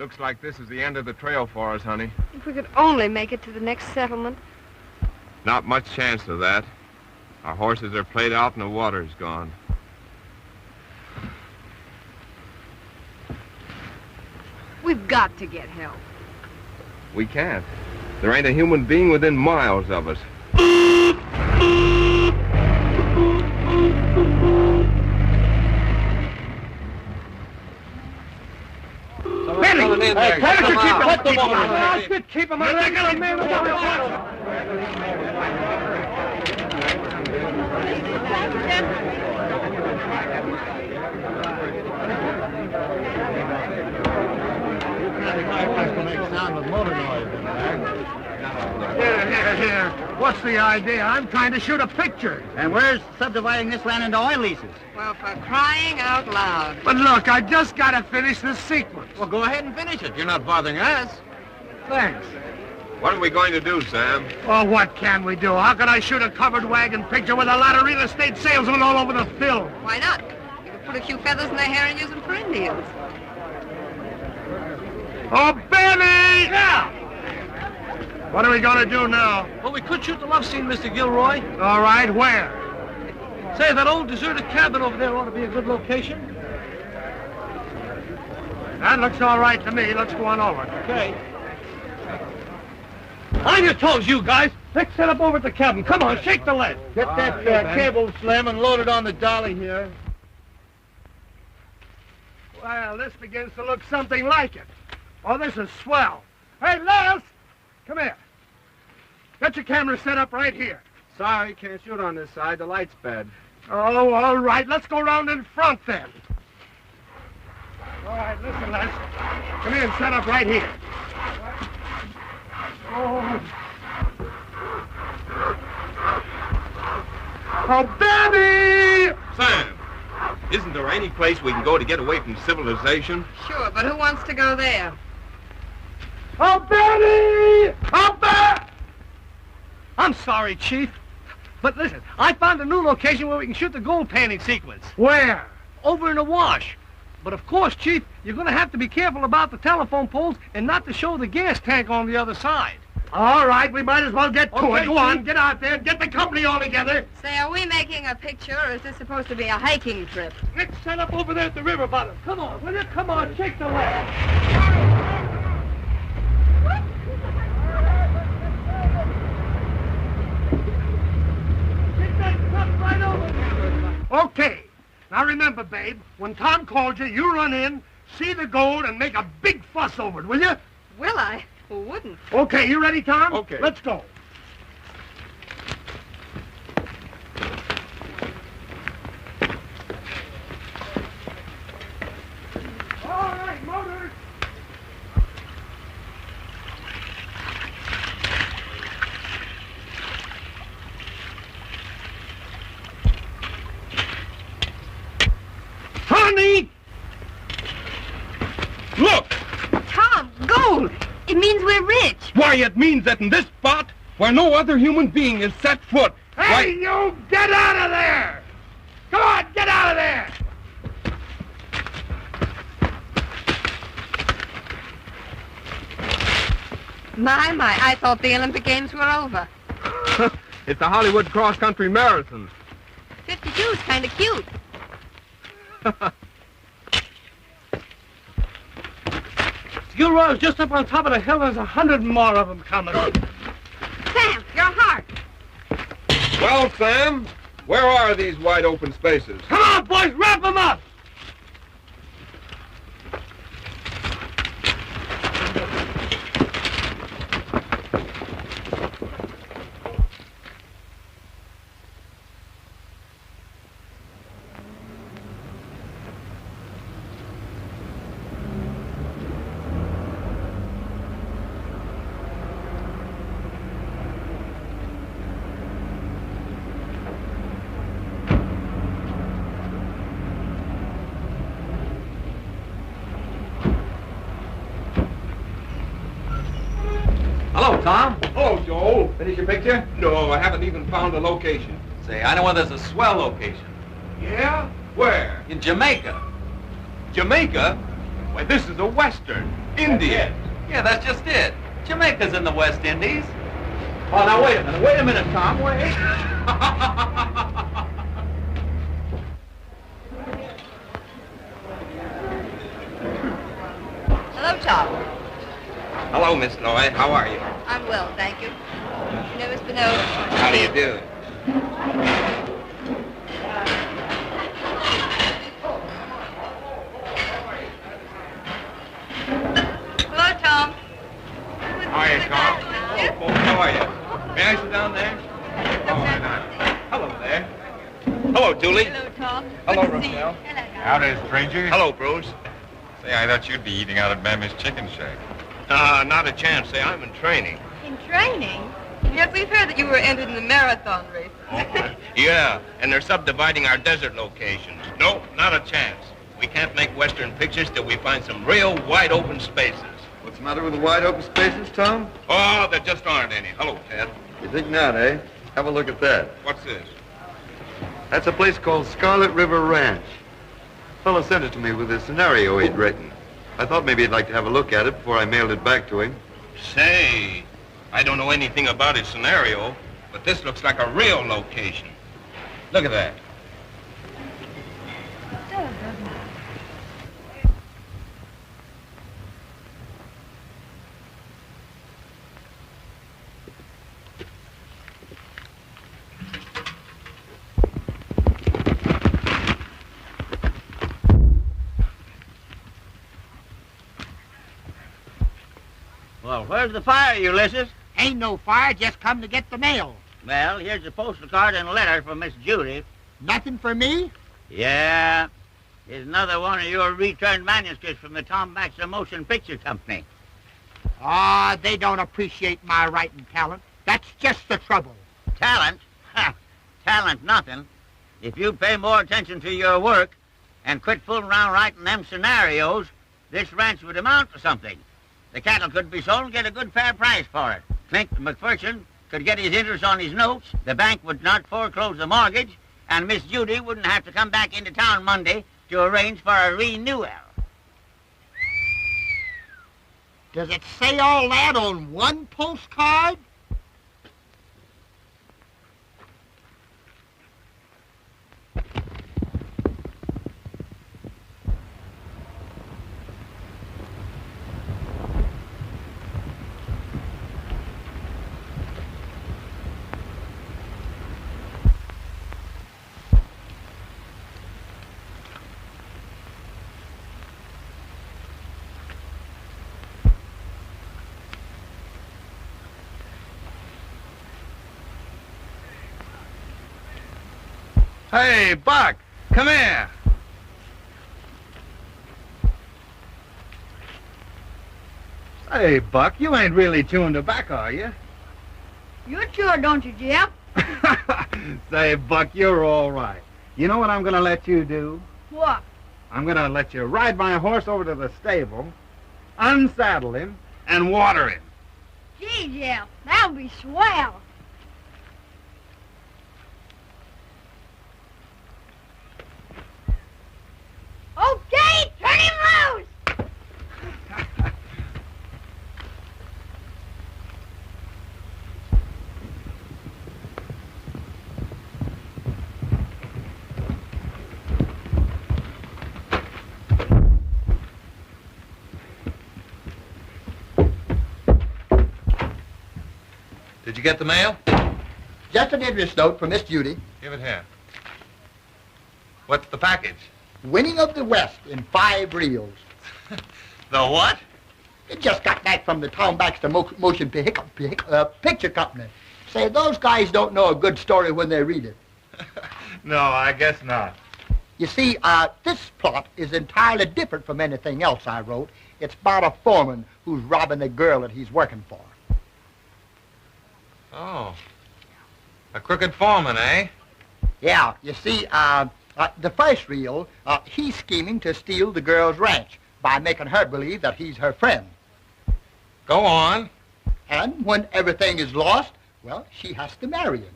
Looks like this is the end of the trail for us, honey. If we could only make it to the next settlement. Not much chance of that. Our horses are played out and the water's gone. We've got to get help. We can't. There ain't a human being within miles of us. Benny! Hey, why don't you keep them out? Keep them out. They got a man Here. What's the idea? I'm trying to shoot a picture. And where's subdividing this land into oil leases? Well, for crying out loud. But look, I just got to finish this sequence. Well, go ahead and finish it. You're not bothering us. Thanks. What are we going to do, Sam? Oh, what can we do? How can I shoot a covered wagon picture with a lot of real estate salesmen all over the film? Why not? You could put a few feathers in their hair and use them for Indians. Oh, Benny! Yeah! What are we going to do now? Well, we could shoot the love scene, Mr. Gilroy. All right, where? Say, that old deserted cabin over there ought to be a good location. That looks all right to me. Let's go on over. Okay. On your toes, you guys. Let's set up over at the cabin. Come on, shake the lead. Get that cable, Slim, and load it on the dolly here. Well, this begins to look something like it. Oh, this is swell. Hey, Les! Come here. Get your camera set up right here. Sorry, can't shoot on this side. The light's bad. Oh, all right. Let's go round in front then. All right, listen, Les. Come here and set up right here. Oh, Benny! Sam, isn't there any place we can go to get away from civilization? Sure, but who wants to go there? Oh, Benny! Oh, Benny! I'm sorry, Chief. But listen, I found a new location where we can shoot the gold panning sequence. Where? Over in the wash. But of course, Chief, you're going to have to be careful about the telephone poles and not to show the gas tank on the other side. All right, we might as well get to Okay, it. Go on, Chief. get out there and get the company all together. Say, are we making a picture, or is this supposed to be a hiking trip? Let's set up over there at the river bottom. Come on, will you? Come on, shake the lead. Okay. Now remember, babe, when Tom called you, you run in, see the gold, and make a big fuss over it, will you? Will I? Who wouldn't? Okay, you ready, Tom? Okay. Let's go. All right, motors. Honey! Look! Tom, gold! It means we're rich. Why, it means that in this spot, where no other human being has set foot... Hey, you get out of there! Come on, get out of there! My, I thought the Olympic Games were over. It's the Hollywood Cross Country Marathon. 52 is kind of cute. Gilroy was just up on top of the hill. There's 100 more of them coming. Sam, your heart. Well, Sam, where are these wide open spaces? Come on, boys, wrap them up! Hello, Tom. Hello, Joel. Finish your picture? No, I haven't even found a location. Say, I know where there's a swell location. Yeah? Where? In Jamaica. Jamaica? Why, this is a Western. India. Yeah, that's just it. Jamaica's in the West Indies. Oh, now wait a minute, Tom, wait. Hello, Tom. Hello, Miss Lloyd. How are you? I'm well, thank you. You know, Miss Benoit. How do you do? Hello, Tom. How are you, Tom? Hello, folks. How are you? May I sit down there? Oh, why not? Hello there. Hello, Julie. Hello, Tom. Hello, Good to see you. Rochelle. Hello, Tom. Howdy, stranger. Hello, Bruce. Say, I thought you'd be eating out at Mammy's chicken shack. Not a chance. Say, I'm in training. In training? Yes, we've heard that you were entered in the marathon race. Yeah, and they're subdividing our desert locations. Nope, not a chance. We can't make Western pictures till we find some real wide open spaces. What's the matter with the wide open spaces, Tom? Oh, there just aren't any. Hello, Ted. You think not, eh? Have a look at that. What's this? That's a place called Scarlet River Ranch. Fellow sent it to me with a scenario he'd written. I thought maybe he'd like to have a look at it before I mailed it back to him. Say, I don't know anything about his scenario, but this looks like a real location. Look at that. Well, where's the fire, Ulysses? Ain't no fire, just come to get the mail. Well, here's a postal card and a letter from Miss Judy. Nothing for me? Yeah. Here's another one of your returned manuscripts from the Tom Baxter Motion Picture Company. Ah, they don't appreciate my writing talent. That's just the trouble. Talent? Ha! Talent nothing. If you'd pay more attention to your work and quit fooling around writing them scenarios, this ranch would amount to something. The cattle could be sold and get a good fair price for it. Clink McPherson could get his interest on his notes, the bank would not foreclose the mortgage, and Miss Judy wouldn't have to come back into town Monday to arrange for a renewal. Does it say all that on one postcard? Hey, Buck, come here. Hey, Buck, you ain't really chewing tobacco, are you? You're sure, don't you, Jeff? Say, Buck, you're all right. You know what I'm going to let you do? What? I'm going to let you ride my horse over to the stable, unsaddle him, and water him. Gee, Jeff, that would be swell. Okay, turn him loose! Did you get the mail? Just an interest note from Miss Judy. Give it here. What's the package? Winning of the West in 5 reels. The what? It just got that from the Tom Baxter Motion Picture Company. Say, those guys don't know a good story when they read it. No, I guess not. You see, this plot is entirely different from anything else I wrote. It's about a foreman who's robbing the girl that he's working for. Oh. A crooked foreman, eh? Yeah, you see, the first reel, he's scheming to steal the girl's ranch by making her believe that he's her friend. Go on. And when everything is lost, well, she has to marry him.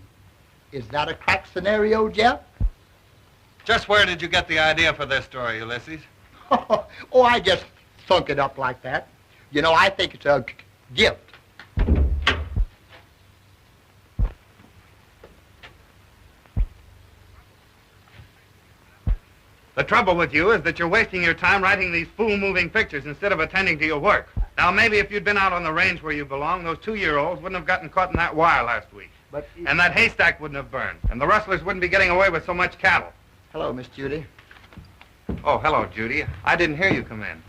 Is that a crack scenario, Jeff? Just where did you get the idea for this story, Ulysses? Oh, I just thunk it up like that. You know, I think it's a gift. The trouble with you is that you're wasting your time writing these fool-moving pictures instead of attending to your work. Now, maybe if you'd been out on the range where you belong, those 2-year-olds wouldn't have gotten caught in that wire last week. And that haystack wouldn't have burned. And the rustlers wouldn't be getting away with so much cattle. Hello, Miss Judy. Oh, hello, Judy. I didn't hear you come in.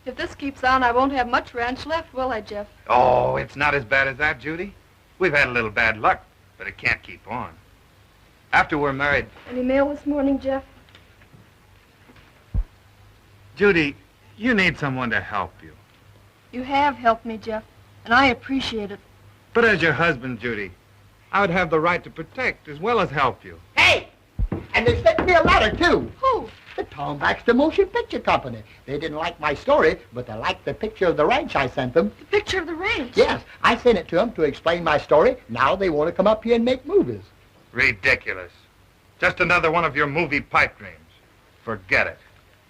If this keeps on, I won't have much ranch left, will I, Jeff? Oh, it's not as bad as that, Judy. We've had a little bad luck, but it can't keep on. After we're married... Any mail this morning, Jeff? Judy, you need someone to help you. You have helped me, Jeff, and I appreciate it. But as your husband, Judy, I would have the right to protect as well as help you. Hey! And they sent me a letter, too. Who? The Tom Baxter Motion Picture Company. They didn't like my story, but they liked the picture of the ranch I sent them. The picture of the ranch? Yes, I sent it to them to explain my story. Now they want to come up here and make movies. Ridiculous. Just another one of your movie pipe dreams. Forget it.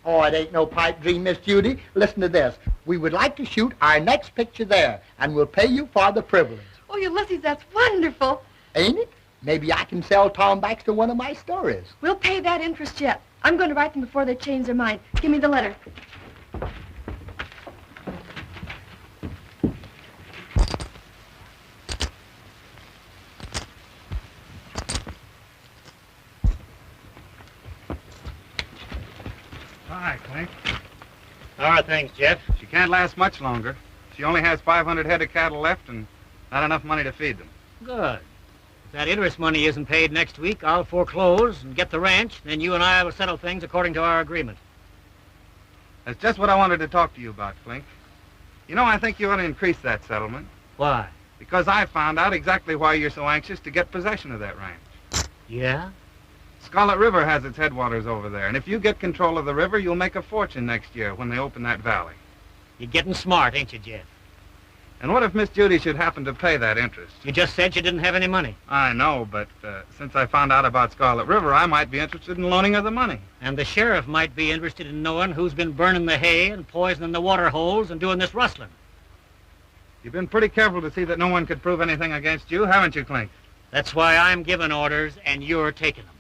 Oh, it ain't no pipe dream, Miss Judy. Listen to this. We would like to shoot our next picture there, and we'll pay you for the privilege. Oh, Ulysses, that's wonderful. Ain't it? Maybe I can sell Tom Baxter one of my stories. We'll pay that interest yet. I'm going to write them before they change their mind. Give me the letter. Hi, Clink. How are things, Jeff? She can't last much longer. She only has 500 head of cattle left and not enough money to feed them. Good. If that interest money isn't paid next week, I'll foreclose and get the ranch, then you and I will settle things according to our agreement. That's just what I wanted to talk to you about, Clink. You know, I think you ought to increase that settlement. Why? Because I found out exactly why you're so anxious to get possession of that ranch. Yeah? Scarlet River has its headwaters over there, and if you get control of the river, you'll make a fortune next year when they open that valley. You're getting smart, ain't you, Jeff? And what if Miss Judy should happen to pay that interest? You just said you didn't have any money. I know, but since I found out about Scarlet River, I might be interested in loaning her the money. And the sheriff might be interested in knowing who's been burning the hay and poisoning the water holes and doing this rustling. You've been pretty careful to see that no one could prove anything against you, haven't you, Clink? That's why I'm giving orders and you're taking them.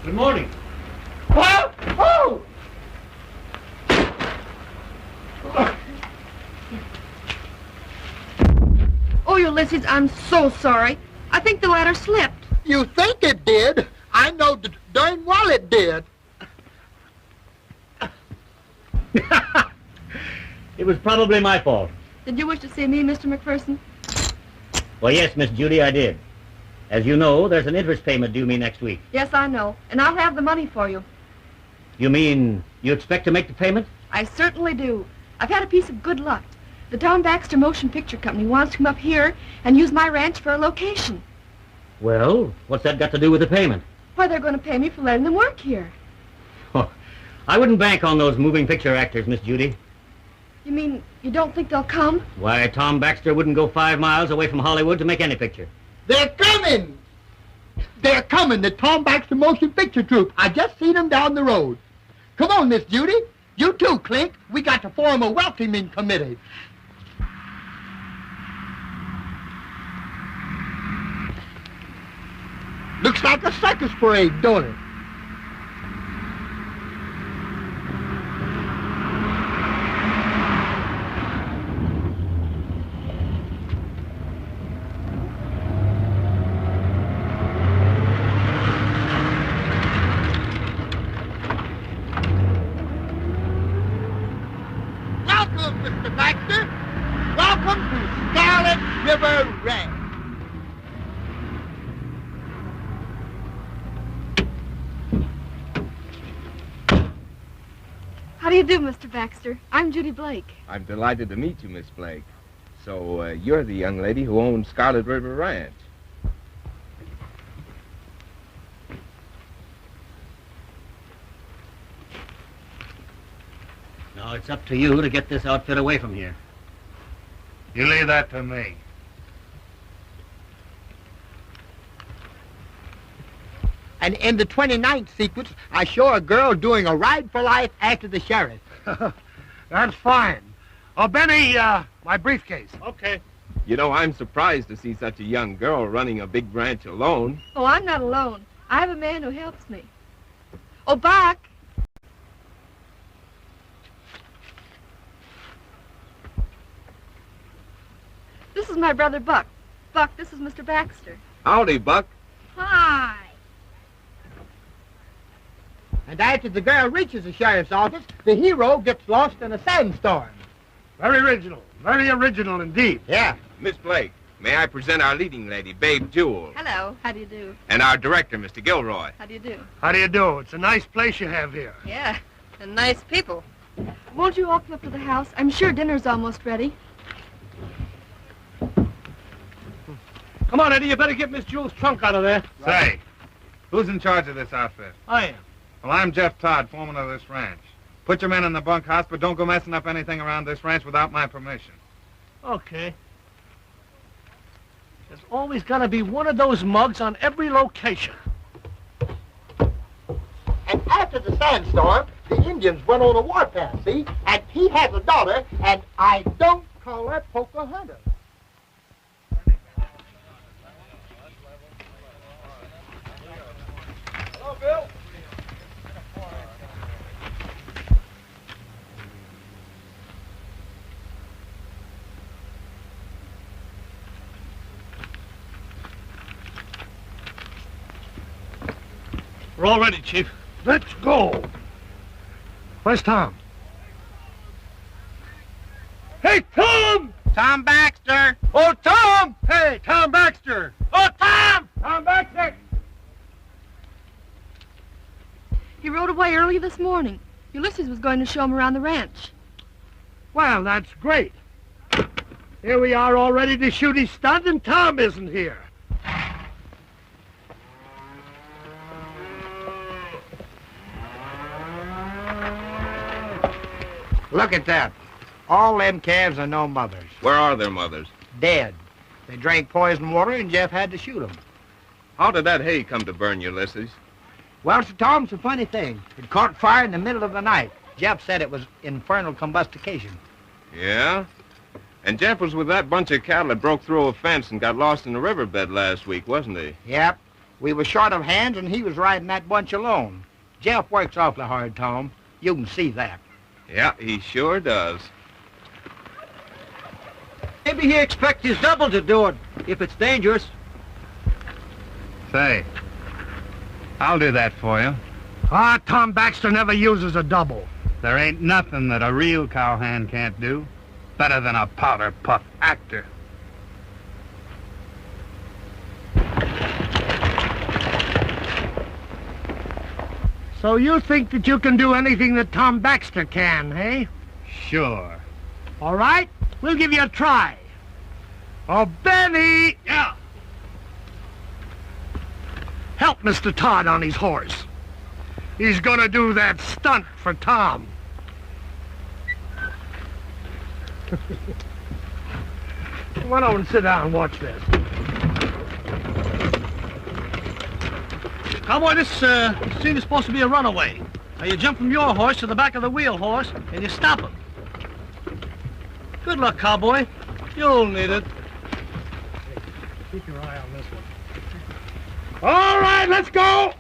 Good morning. What? Oh! Oh, Ulysses, I'm so sorry. I think the ladder slipped. You think it did? I know darn well it did. It was probably my fault. Did you wish to see me, Mr. McPherson? Well, yes, Miss Judy, I did. As you know, there's an interest payment due me next week. Yes, I know. And I'll have the money for you. You mean you expect to make the payment? I certainly do. I've had a piece of good luck. The Tom Baxter Motion Picture Company wants to come up here and use my ranch for a location. Well, what's that got to do with the payment? Why, they're going to pay me for letting them work here. Oh, I wouldn't bank on those moving picture actors, Miss Judy. You mean you don't think they'll come? Why, Tom Baxter wouldn't go 5 miles away from Hollywood to make any picture. They're coming! They're coming, the Tom Baxter Motion Picture Troupe. I just seen them down the road. Come on, Miss Judy. You too, Clink. We got to form a welcoming committee. Looks like a circus parade, don't it? Welcome, Mr. Baxter. Welcome to Scarlet River Ranch. How do you do, Mr. Baxter? I'm Judy Blake. I'm delighted to meet you, Miss Blake. So, you're the young lady who owns Scarlet River Ranch. Now, it's up to you to get this outfit away from here. You leave that to me. And in the 29th sequence, I show a girl doing a ride for life after the sheriff. That's fine. Oh, Benny, my briefcase. Okay. You know, I'm surprised to see such a young girl running a big ranch alone. Oh, I'm not alone. I have a man who helps me. Oh, Buck. This is my brother, Buck. Buck, this is Mr. Baxter. Howdy, Buck. Hi. And after the girl reaches the sheriff's office, the hero gets lost in a sandstorm. Very original indeed. Yeah. Miss Blake, may I present our leading lady, Babe Jewell, Hello. How do you do? and our director, Mr. Gilroy. How do you do? How do you do? It's a nice place you have here. Yeah, and nice people. Won't you all come up to the house? I'm sure dinner's almost ready. Come on, Eddie, you better get Miss Jewell's trunk out of there. Say, who's in charge of this outfit? I am. Well, I'm Jeff Todd, foreman of this ranch. Put your men in the bunkhouse, but don't go messing up anything around this ranch without my permission. Okay. There's always got to be one of those mugs on every location. And after the sandstorm, the Indians went on a warpath, see? And he has a daughter, and I don't call her Pocahontas. Hello, Bill. We're all ready, Chief. Let's go. Where's Tom? Hey, Tom! Tom Baxter! Oh, Tom! Hey, Tom Baxter! Oh, Tom! Tom Baxter! He rode away early this morning. Ulysses was going to show him around the ranch. Well, that's great. Here we are all ready to shoot his stunt, and Tom isn't here. Look at that. All them calves are no mothers. Where are their mothers? Dead. They drank poison water, and Jeff had to shoot them. How did that hay come to burn, Ulysses? Well, Sir Tom, it's a funny thing. It caught fire in the middle of the night. Jeff said it was infernal combustion. Yeah? And Jeff was with that bunch of cattle that broke through a fence and got lost in the riverbed last week, wasn't he? Yep. We were short of hands, and he was riding that bunch alone. Jeff works awfully hard, Tom. You can see that. Yeah, he sure does. Maybe he expects his double to do it, if it's dangerous. Say, I'll do that for you. Ah, Tom Baxter never uses a double. There ain't nothing that a real cowhand can't do better than a powder puff actor. So you think that you can do anything that Tom Baxter can, eh? Sure. All right, we'll give you a try. Oh, Benny! Yeah. Help Mr. Todd on his horse. He's gonna do that stunt for Tom. Come on over and sit down and watch this. Cowboy, this scene is supposed to be a runaway. Now, you jump from your horse to the back of the wheel horse, and you stop him. Good luck, cowboy. You'll need it. Keep your eye on this one. All right, let's go!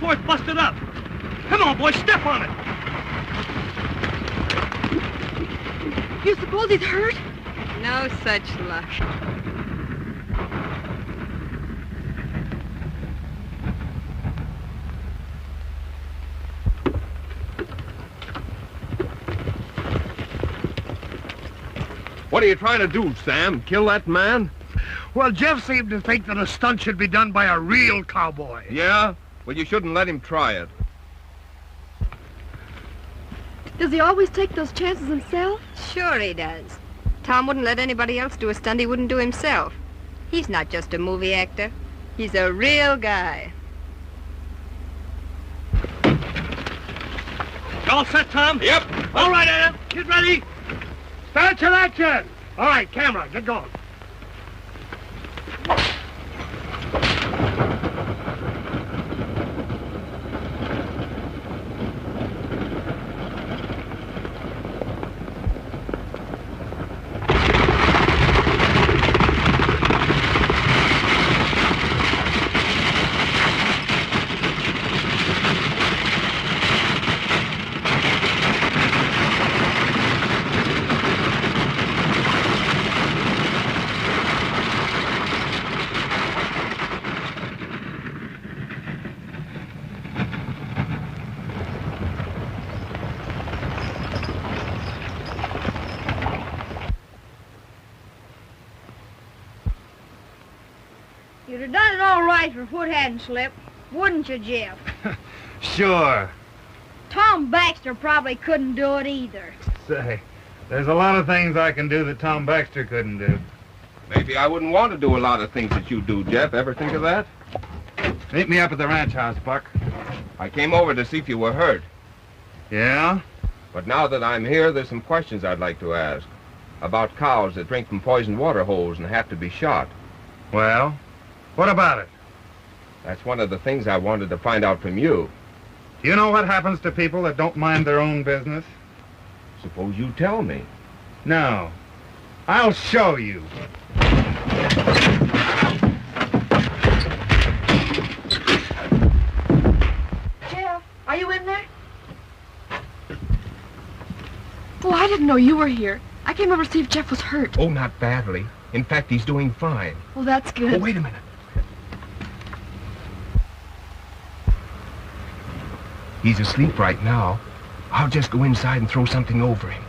before it's busted up. Come on, boy, step on it. You suppose he's hurt? No such luck. What are you trying to do, Sam? Kill that man? Well, Jeff seemed to think that a stunt should be done by a real cowboy. Yeah? Well, you shouldn't let him try it. Does he always take those chances himself? Sure he does. Tom wouldn't let anybody else do a stunt he wouldn't do himself. He's not just a movie actor. He's a real guy. All set, Tom? Yep. All right, Adam. Get ready. Start your action! All right, camera, get going. You'd have done it all right if your foot hadn't slipped, wouldn't you, Jeff? Sure. Tom Baxter probably couldn't do it either. Say, there's a lot of things I can do that Tom Baxter couldn't do. Maybe I wouldn't want to do a lot of things that you do, Jeff. Ever think of that? Meet me up at the ranch house, Buck. I came over to see if you were hurt. Yeah? But now that I'm here, there's some questions I'd like to ask. About cows that drink from poisoned water holes and have to be shot. Well, what about it? That's one of the things I wanted to find out from you. Do you know what happens to people that don't mind their own business? Suppose you tell me. No. I'll show you. Jeff, are you in there? Oh, I didn't know you were here. I came over to see if Jeff was hurt. Oh, not badly. In fact, he's doing fine. Well, that's good. Oh, wait a minute. He's asleep right now. I'll just go inside and throw something over him.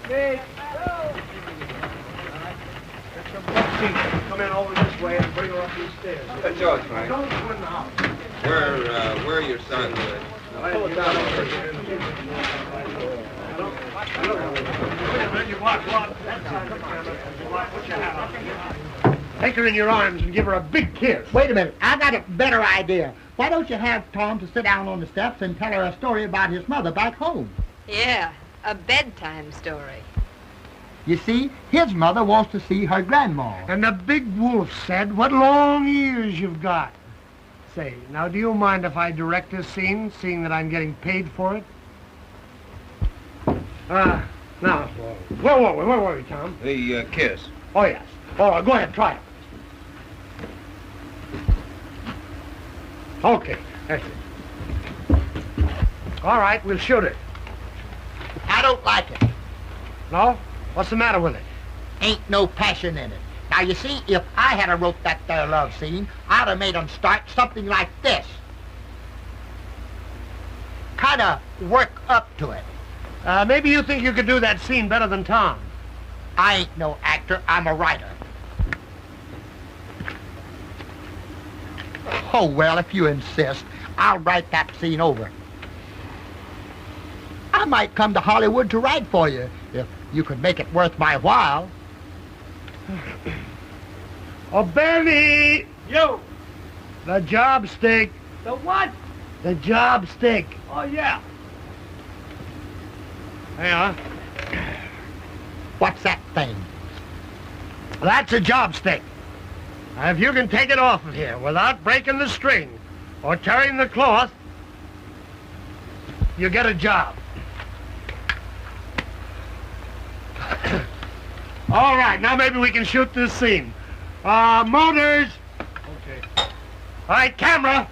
Hey, come in over this way and bring her up these stairs. George, Frank. Don't go in the house. Where are your sons? Pull it down. Take her in your arms and give her a big kiss. Wait a minute. I got a better idea. Why don't you have Tom to sit down on the steps and tell her a story about his mother back home? Yeah, a bedtime story. You see, his mother wants to see her grandma. And the big wolf said, "What long ears you've got." Say, now do you mind if I direct this scene, seeing that I'm getting paid for it? Now, where were we, Tom? The kiss. Oh, yes. All right, go ahead, try it. Okay, that's it. All right, we'll shoot it. I don't like it. No? What's the matter with it? Ain't no passion in it. Now, you see, if I had wrote that there love scene, I'd have made them start something like this. Kind of work up to it. Maybe you think you could do that scene better than Tom. I ain't no actor, I'm a writer. Oh, well, if you insist, I'll write that scene over. I might come to Hollywood to write for you, if you could make it worth my while. Oh, Benny! Yo! The job stick. The what? The job stick. Oh, yeah. Hey, huh? What's that thing? That's a job stick. Now, if you can take it off of here without breaking the string or tearing the cloth, you get a job. All right, now maybe we can shoot this scene. Motors. Okay. All right, camera.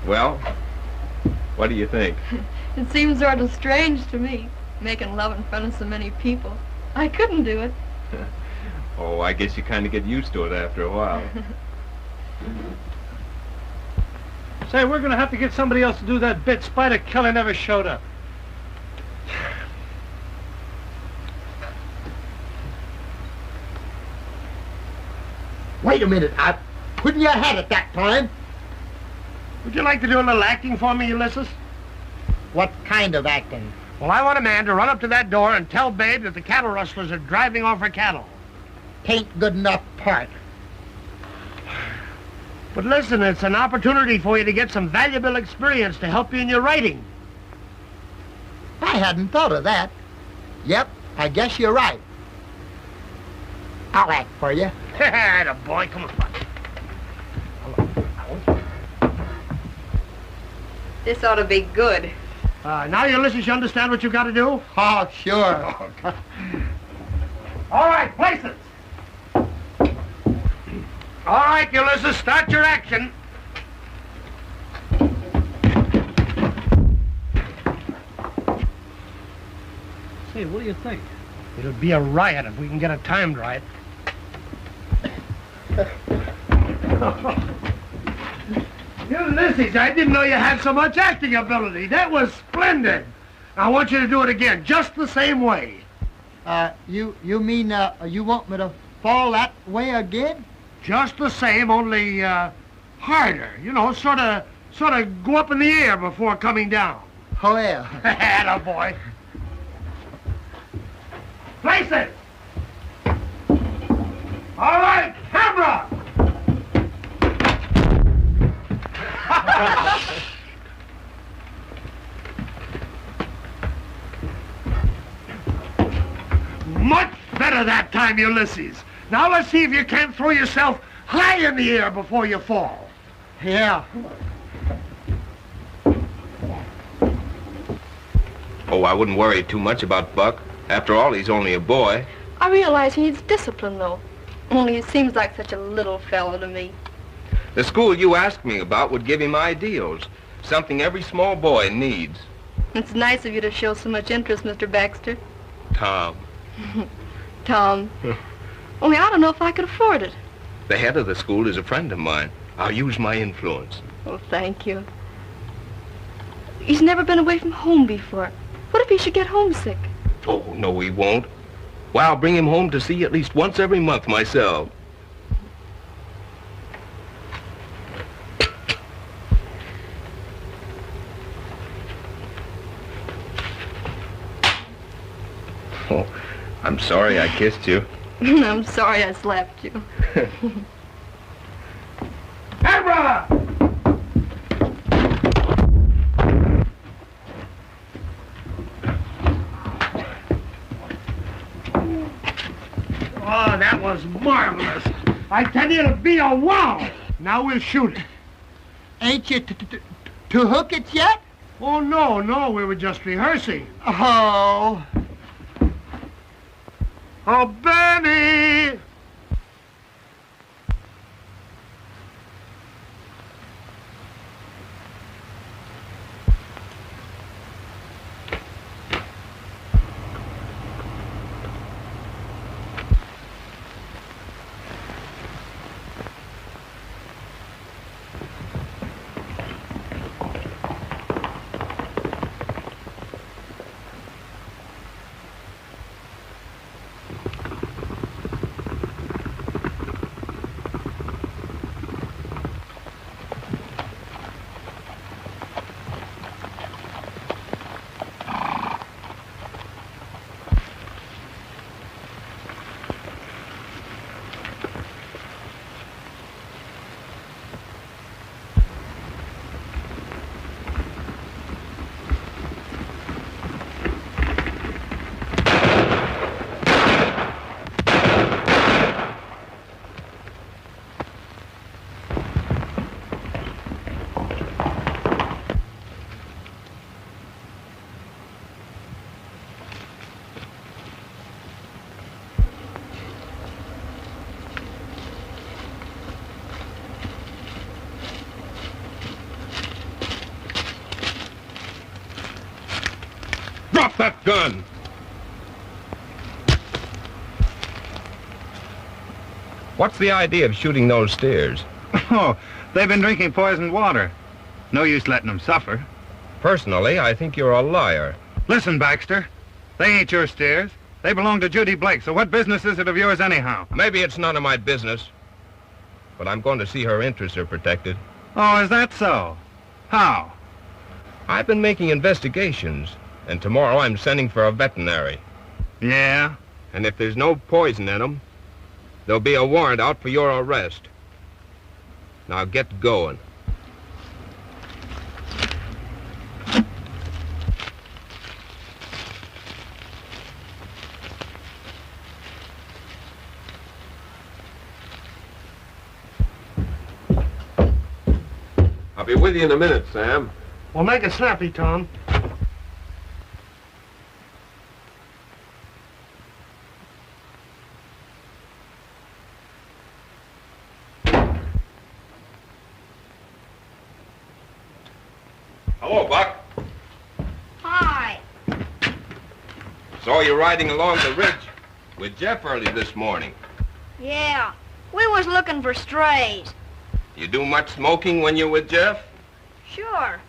Well, what do you think? It seems sort of strange to me, making love in front of so many people. I couldn't do it. Oh, I guess you kind of get used to it after a while. Say, we're going to have to get somebody else to do that bit. Spider Kelly never showed up. Wait a minute. I put in your head at that time. Would you like to do a little acting for me, Ulysses? What kind of acting? Well, I want a man to run up to that door and tell Babe that the cattle rustlers are driving off her cattle. Tain't good enough part. But listen, it's an opportunity for you to get some valuable experience to help you in your writing. I hadn't thought of that. Yep, I guess you're right. I'll act for you. Atta boy, come on. This ought to be good. Now, Ulysses, you understand what you've got to do? Oh, sure. All right, places. All right, Ulysses, start your action. Say, what do you think? It'll be a riot if we can get it timed right. Ulysses, I didn't know you had so much acting ability. That was splendid. I want you to do it again, just the same way. You mean, you want me to fall that way again? Just the same, only, harder. You know, sort of go up in the air before coming down. Oh, yeah. Atta boy. Place it. All right, camera. Much better that time, Ulysses. Now let's see if you can't throw yourself high in the air before you fall. Yeah. Oh, I wouldn't worry too much about Buck. After all, he's only a boy. I realize he needs discipline, though. Only he seems like such a little fellow to me. The school you asked me about would give him ideals. Something every small boy needs. It's nice of you to show so much interest, Mr. Baxter. Tom. Tom. Only I don't know if I could afford it. The head of the school is a friend of mine. I'll use my influence. Oh, thank you. He's never been away from home before. What if he should get homesick? Oh, no, he won't. Why, I'll bring him home to see you at least once every month myself. Oh, I'm sorry I kissed you. I'm sorry I slapped you. Camera! Oh, that was marvelous. I tell you, it'll be a wow. Now we'll shoot it. Ain't you to hook it yet? Oh, no, we were just rehearsing. Oh. Oh, Benny! Drop that gun! What's the idea of shooting those steers? Oh, they've been drinking poisoned water. No use letting them suffer. Personally, I think you're a liar. Listen, Baxter. They ain't your steers. They belong to Judy Blake, so what business is it of yours anyhow? Maybe it's none of my business, but I'm going to see her interests are protected. Oh, is that so? How? I've been making investigations, and tomorrow I'm sending for a veterinary. Yeah? And if there's no poison in them, there'll be a warrant out for your arrest. Now get going. I'll be with you in a minute, Sam. Well, make it snappy, Tom. Hello, Buck. Hi. Saw you riding along the ridge with Jeff early this morning. Yeah, we was looking for strays. You do much smoking when you're with Jeff? Sure.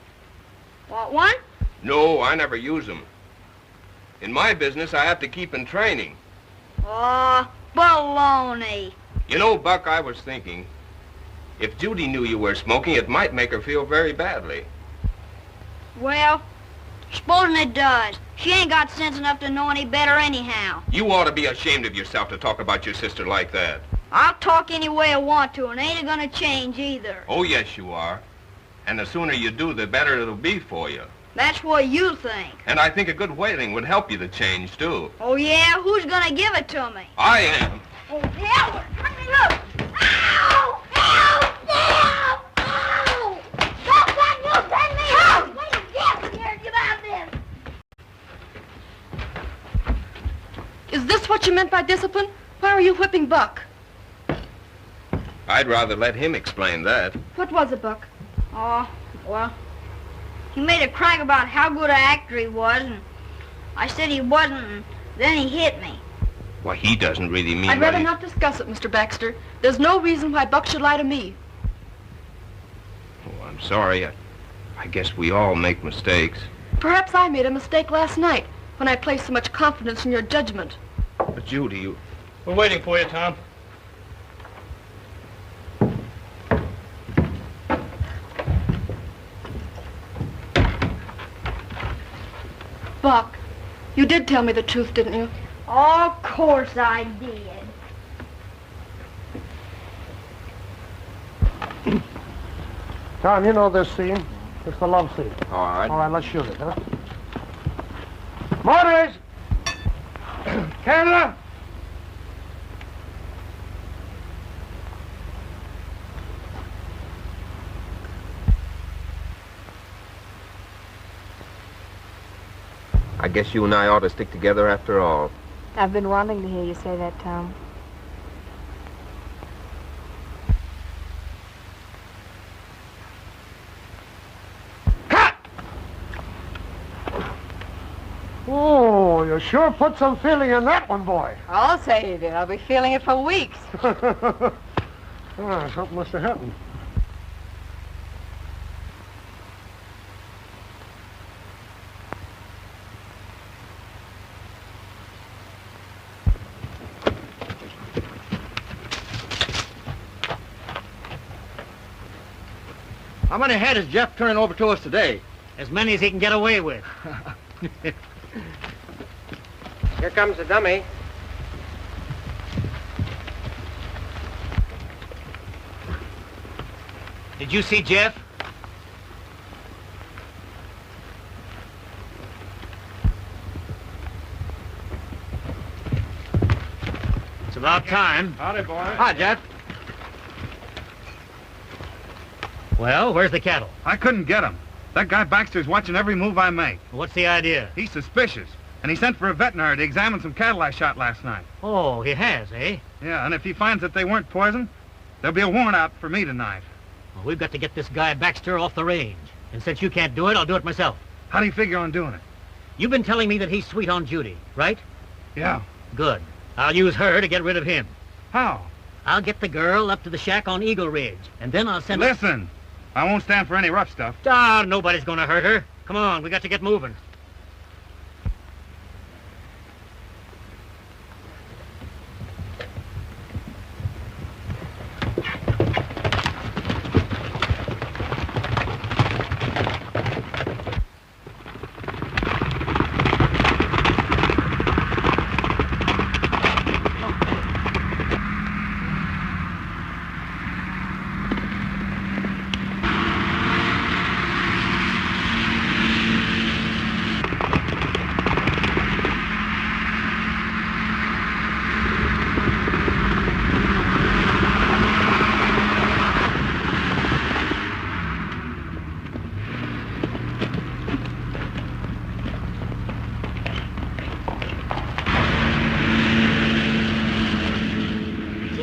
Want one? No, I never use them. In my business, I have to keep in training. Oh, baloney. You know, Buck, I was thinking, if Judy knew you were smoking, it might make her feel very badly. Well, supposing it does. She ain't got sense enough to know any better anyhow. You ought to be ashamed of yourself to talk about your sister like that. I'll talk any way I want to, and ain't it gonna change either. Oh, yes, you are. And the sooner you do, the better it'll be for you. That's what you think. And I think a good whaling would help you to change, too. Oh, yeah? Who's gonna give it to me? I am. Oh, hell! Let me look! Ow! Ow! Ow! Ow! Stop that! You send me home! Wait a minute! Here, get out of this! Is this what you meant by discipline? Why are you whipping Buck? I'd rather let him explain that. What was it, Buck? Oh, well, he made a crack about how good an actor he was, and I said he wasn't, and then he hit me. Why, he doesn't really mean I'd what rather he... not discuss it, Mr. Baxter. There's no reason why Buck should lie to me. Oh, I'm sorry. I guess we all make mistakes. Perhaps I made a mistake last night when I placed so much confidence in your judgment. But Judy, you... We're waiting for you, Tom. Buck, you did tell me the truth, didn't you? Of course I did. Tom, you know this scene. It's the love scene. All right. All right, let's shoot it, huh? Motors! Camera! I guess you and I ought to stick together after all. I've been wanting to hear you say that, Tom. Oh, you sure put some feeling in that one, boy. I'll say you did. I'll be feeling it for weeks. Something must have happened. How many head is Jeff turning over to us today? As many as he can get away with. Here comes the dummy. Did you see Jeff? It's about time. Howdy, boy. Hi, Jeff. Well, where's the cattle? I couldn't get him. That guy Baxter's watching every move I make. What's the idea? He's suspicious, and he sent for a veterinary to examine some cattle I shot last night. Oh, he has, eh? Yeah, and if he finds that they weren't poisoned, there'll be a warrant out for me tonight. Well, we've got to get this guy Baxter off the range. And since you can't do it, I'll do it myself. How do you figure on doing it? You've been telling me that he's sweet on Judy, right? Yeah. Good. I'll use her to get rid of him. How? I'll get the girl up to the shack on Eagle Ridge, and then I'll send her... Listen, I won't stand for any rough stuff. Ah, nobody's gonna hurt her. Come on, we got to get moving.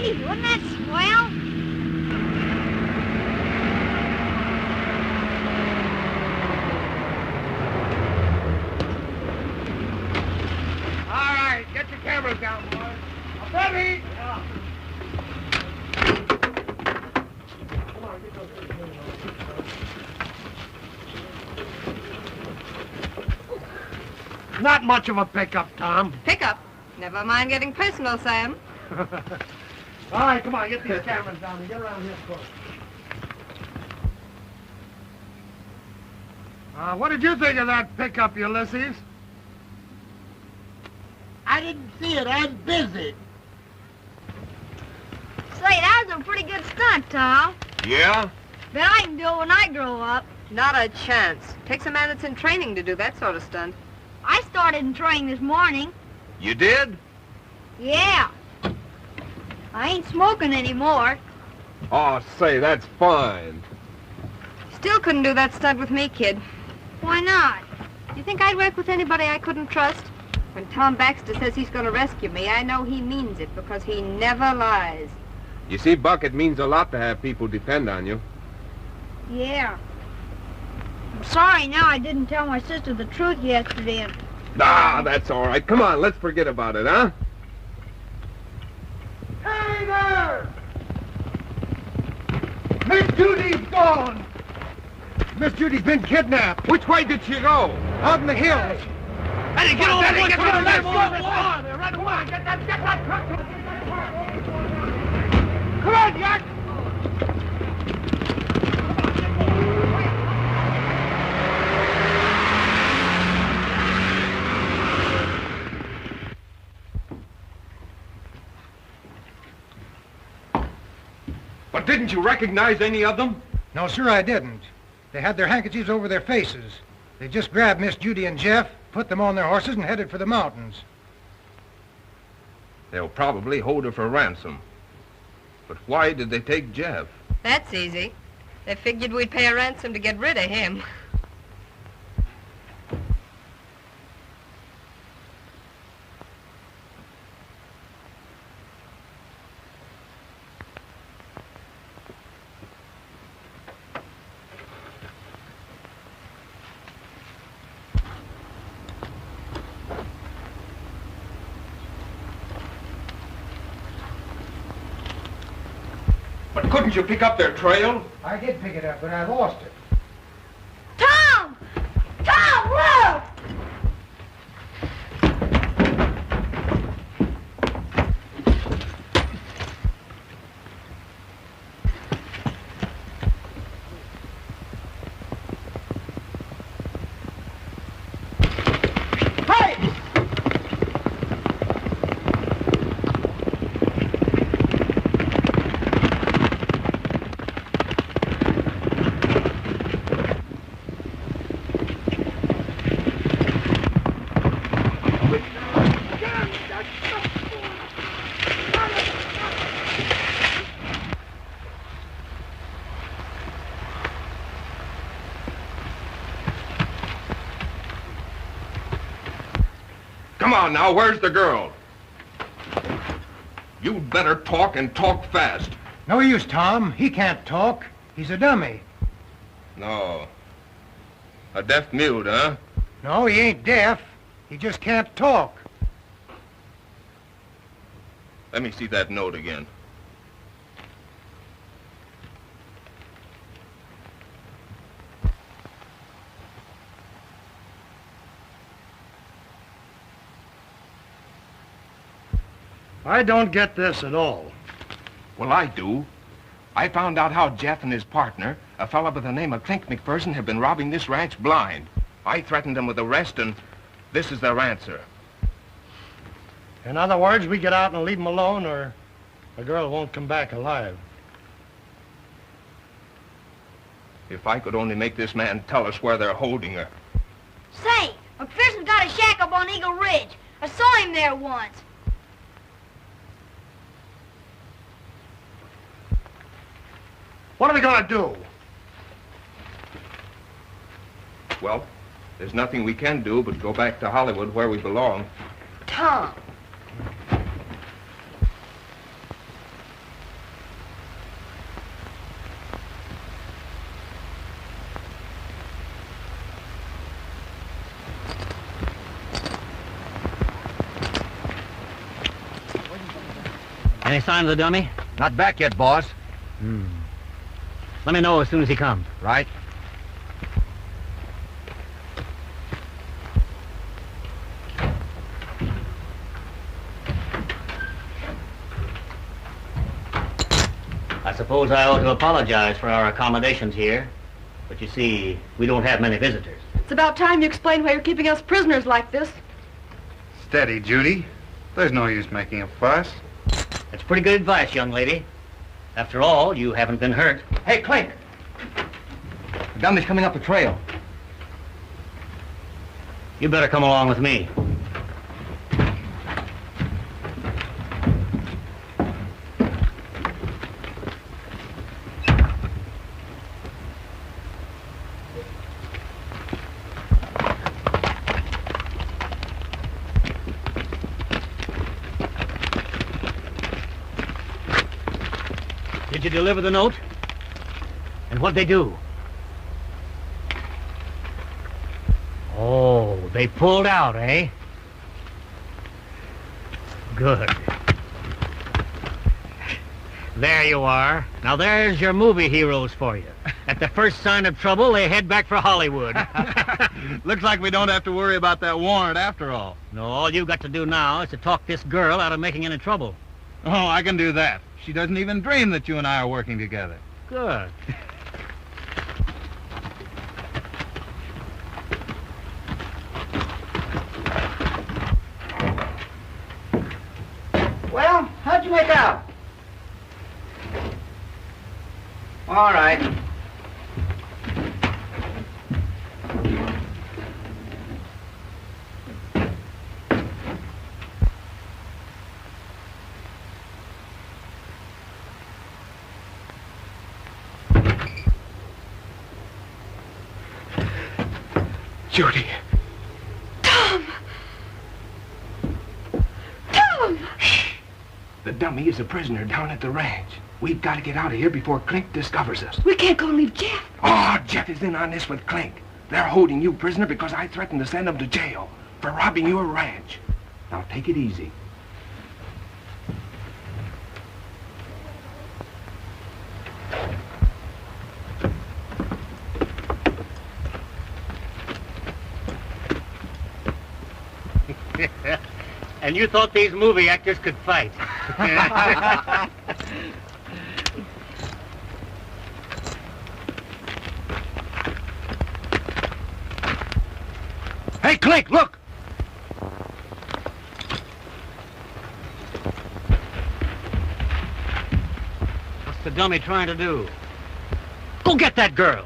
Wouldn't that swell? All right, get your cameras down, boys. I'm ready. Not much of a pickup, Tom. Pickup? Never mind getting personal, Sam. All right, come on, get these cameras down and get around here close. What did you think of that pickup, Ulysses? I didn't see it. I'm busy. Say, that was a pretty good stunt, Tom. Yeah? Bet I can do it when I grow up. Not a chance. Takes a man that's in training to do that sort of stunt. I started in training this morning. You did? Yeah. I ain't smoking anymore. Oh, say, that's fine. Still couldn't do that stunt with me, kid. Why not? You think I'd work with anybody I couldn't trust? When Tom Baxter says he's going to rescue me, I know he means it because he never lies. You see, Buck, it means a lot to have people depend on you. Yeah. I'm sorry now I didn't tell my sister the truth yesterday. Ah, that's all right. Come on, let's forget about it, huh? Hey there! Miss Judy's gone. Miss Judy's been kidnapped. Which way did she go? Out in the hills. Eddie, get over Eddie, get on that board! Right away. Get that truck. Come on, Jack. But didn't you recognize any of them? No, sir, I didn't. They had their handkerchiefs over their faces. They just grabbed Miss Judy and Jeff, put them on their horses, and headed for the mountains. They'll probably hold her for ransom. But why did they take Jeff? That's easy. They figured we'd pay a ransom to get rid of him. But couldn't you pick up their trail? I did pick it up, but I lost it. Tom! Tom, look! Come on now, where's the girl? You'd better talk and talk fast. No use, Tom. He can't talk. He's a dummy. No. A deaf mute, huh? No, he ain't deaf. He just can't talk. Let me see that note again. I don't get this at all. Well, I do. I found out how Jeff and his partner, a fellow by the name of Clink McPherson, have been robbing this ranch blind. I threatened them with arrest, and this is their answer. In other words, we get out and leave him alone, or the girl won't come back alive. If I could only make this man tell us where they're holding her. Say, McPherson's got a shack up on Eagle Ridge. I saw him there once. What are we gonna do? Well, there's nothing we can do but go back to Hollywood where we belong. Tom. Any sign of the dummy? Not back yet, boss. Let me know as soon as he comes. Right. I suppose I ought to apologize for our accommodations here. But you see, we don't have many visitors. It's about time you explain why you're keeping us prisoners like this. Steady, Judy. There's no use making a fuss. That's pretty good advice, young lady. After all, you haven't been hurt. Hey, Clink. The dummy's coming up the trail. You better come along with me. Did you deliver the note? And what'd they do? Oh, they pulled out, eh? Good. There you are. Now there's your movie heroes for you. At the first sign of trouble, they head back for Hollywood. Looks like we don't have to worry about that warrant after all. No, all you've got to do now is to talk this girl out of making any trouble. Oh, I can do that. She doesn't even dream that you and I are working together. Good. Well, how'd you make out? All right. Judy. Tom! Tom! Shh. The dummy is a prisoner down at the ranch. We've got to get out of here before Clink discovers us. We can't go and leave Jeff. Oh, Jeff is in on this with Clink. They're holding you prisoner because I threatened to send them to jail for robbing your ranch. Now take it easy. And you thought these movie actors could fight. Hey, Clink, look! What's the dummy trying to do? Go get that girl!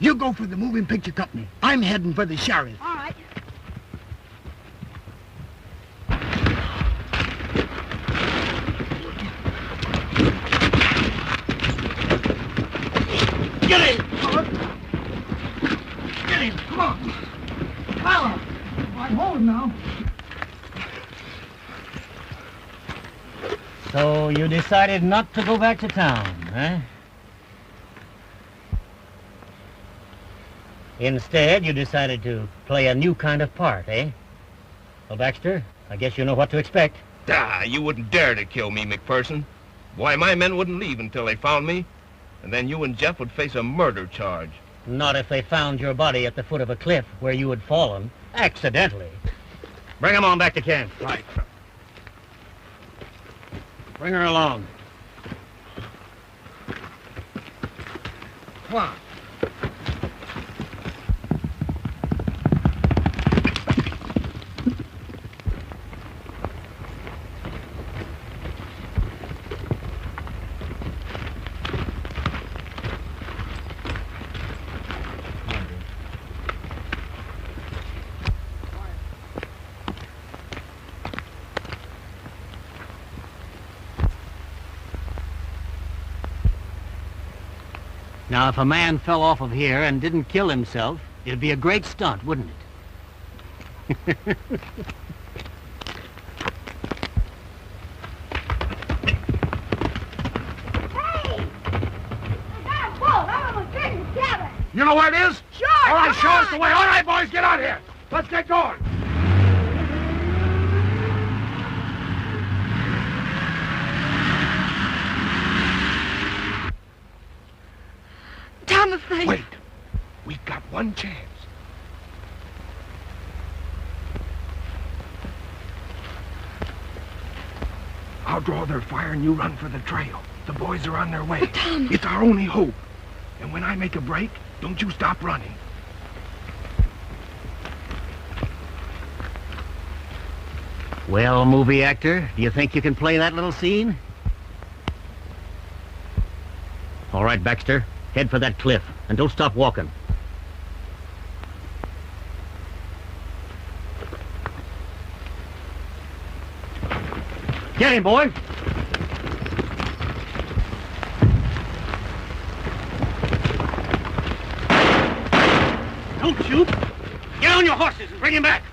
You go for the moving picture company. I'm heading for the sheriff. All right. Get in! Get in! Come on! Pile up! I'm holding now. So you decided not to go back to town, eh? Instead, you decided to play a new kind of part, eh? Well, Baxter, I guess you know what to expect. Ah, you wouldn't dare to kill me, McPherson. Why, my men wouldn't leave until they found me, and then you and Jeff would face a murder charge. Not if they found your body at the foot of a cliff where you had fallen, accidentally. Bring him on back to camp. Right. Bring her along. Come on. Now, if a man fell off of here and didn't kill himself, it'd be a great stunt, wouldn't it? You know where it is? Sure, All right, come show us on. the way. All right, boys, get out here. Let's get going. Tom, if they... Wait. We've got one chance. I'll draw their fire and you run for the trail. The boys are on their way. But Tom... It's our only hope. And when I make a break, don't you stop running. Well, movie actor, do you think you can play that little scene? All right, Baxter, head for that cliff, and don't stop walking. Get him, boy! Don't shoot. Get on your horses and bring him back.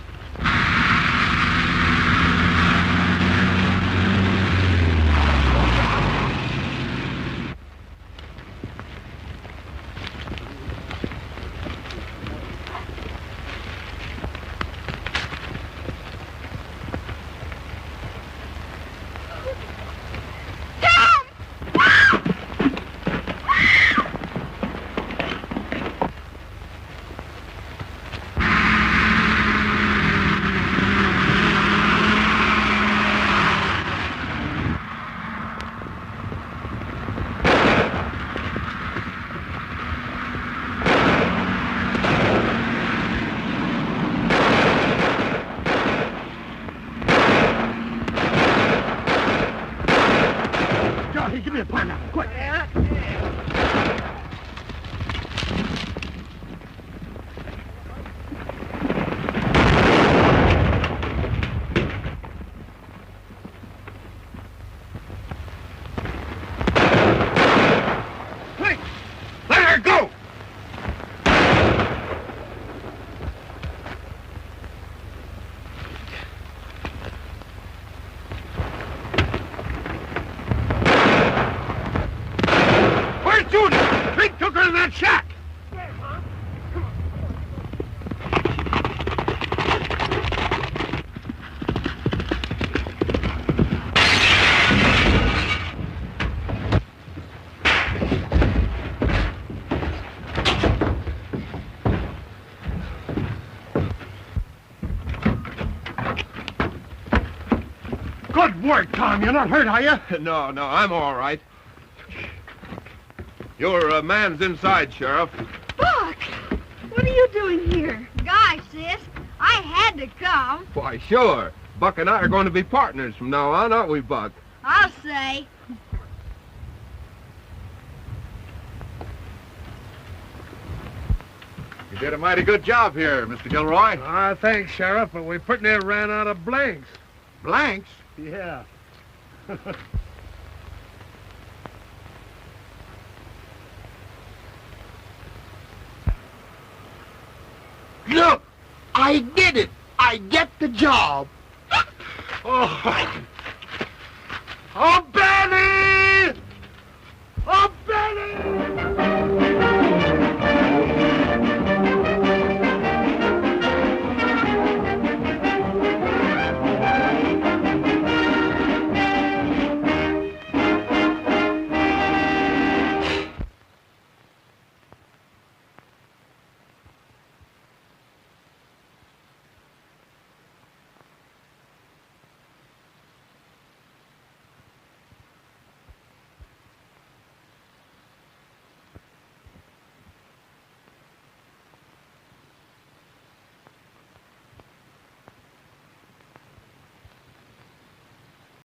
Johnny, give me a pineapple, quick. Quick! Let her go! Where's Judy? Clint took her to that shack. Good work, Tom. You're not hurt, are you? No, I'm all right. Your man's inside, Sheriff. Buck! What are you doing here? Gosh, sis, I had to come. Why, sure. Buck and I are going to be partners from now on, aren't we, Buck? I'll say. You did a mighty good job here, Mr. Gilroy. Thanks, Sheriff, but we pretty near ran out of blanks. Blanks? Yeah. Look, I did it. I get the job. Oh, Benny! Oh, Benny!